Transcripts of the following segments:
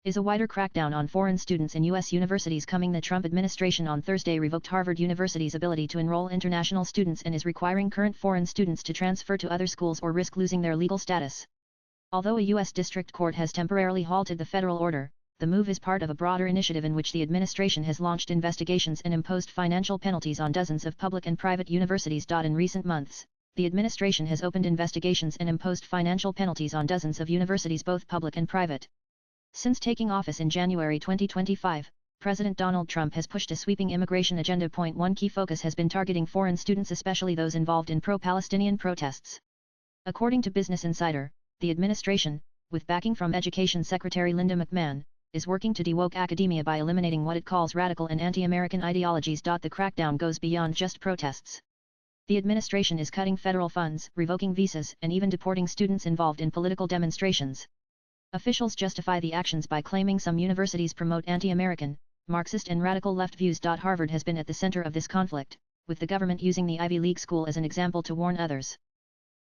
Is a wider crackdown on foreign students in U.S. universities coming? The Trump administration on Thursday revoked Harvard University's ability to enroll international students and is requiring current foreign students to transfer to other schools or risk losing their legal status. Although a U.S. district court has temporarily halted the federal order, the move is part of a broader initiative in which the administration has launched investigations and imposed financial penalties on dozens of public and private universities. In recent months, the administration has opened investigations and imposed financial penalties on dozens of universities, both public and private. Since taking office in January 2025, President Donald Trump has pushed a sweeping immigration agenda. One key focus has been targeting foreign students, especially those involved in pro-Palestinian protests. According to Business Insider, the administration, with backing from Education Secretary Linda McMahon, is working to dewoke academia by eliminating what it calls radical and anti-American ideologies. The crackdown goes beyond just protests. The administration is cutting federal funds, revoking visas, and even deporting students involved in political demonstrations. Officials justify the actions by claiming some universities promote anti-American, Marxist and radical left views. Harvard has been at the center of this conflict, with the government using the Ivy League school as an example to warn others.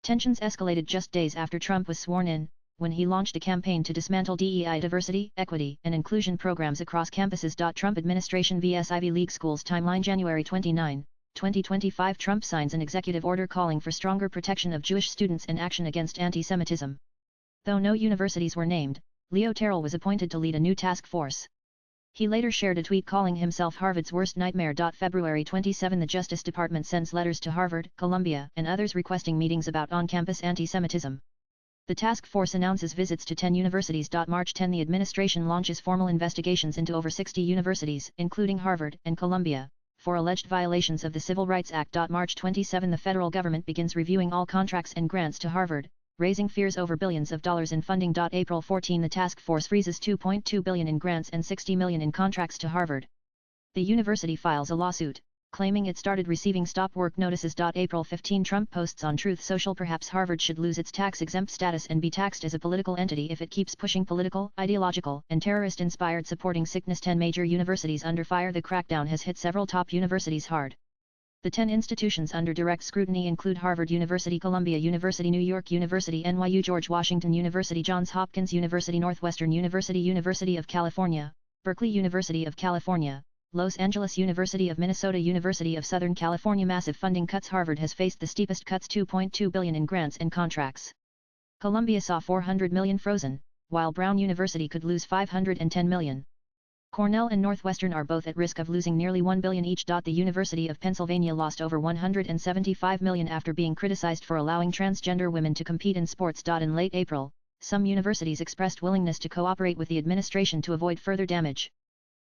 Tensions escalated just days after Trump was sworn in, when he launched a campaign to dismantle DEI diversity, equity, and inclusion programs across campuses. Trump administration vs Ivy League schools timeline: January 29, 2025. Trump signs an executive order calling for stronger protection of Jewish students and action against anti-Semitism. Though no universities were named, Leo Terrell was appointed to lead a new task force. He later shared a tweet calling himself Harvard's worst nightmare. February 27, the Justice Department sends letters to Harvard, Columbia, and others requesting meetings about on-campus anti-Semitism. The task force announces visits to 10 universities. March 10, the administration launches formal investigations into over 60 universities, including Harvard and Columbia, for alleged violations of the Civil Rights Act. March 27, the federal government begins reviewing all contracts and grants to Harvard, raising fears over billions of dollars in funding. April 14, the task force freezes $2.2 billion in grants and $60 million in contracts to Harvard. The university files a lawsuit, claiming it started receiving stop work notices. April 15, Trump posts on Truth Social: perhaps Harvard should lose its tax-exempt status and be taxed as a political entity if it keeps pushing political, ideological, and terrorist-inspired supporting sickness. 10 major universities under fire. The crackdown has hit several top universities hard. The 10 institutions under direct scrutiny include Harvard University, Columbia University, New York University, NYU, George Washington University, Johns Hopkins University, Northwestern University, University of California, Berkeley University of California, Los Angeles University of Minnesota, University of Southern California. Massive funding cuts. Harvard has faced the steepest cuts, $2.2 billion in grants and contracts. Columbia saw $400 million frozen, while Brown University could lose $510 million. Cornell and Northwestern are both at risk of losing nearly $1 billion each. The University of Pennsylvania lost over $175 million after being criticized for allowing transgender women to compete in sports. In late April, some universities expressed willingness to cooperate with the administration to avoid further damage.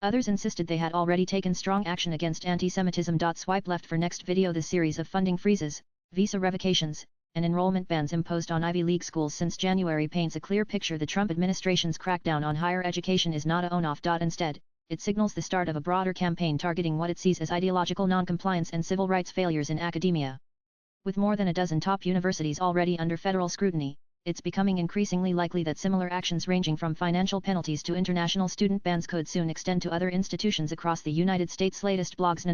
Others insisted they had already taken strong action against anti-Semitism. Swipe left for next video. The series of funding freezes, visa revocations, and enrollment bans imposed on Ivy League schools since January paints a clear picture. The Trump administration's crackdown on higher education is not a on-off. Instead, it signals the start of a broader campaign targeting what it sees as ideological non-compliance and civil rights failures in academia. With more than a dozen top universities already under federal scrutiny, it's becoming increasingly likely that similar actions ranging from financial penalties to international student bans could soon extend to other institutions across the United States. Latest blogs.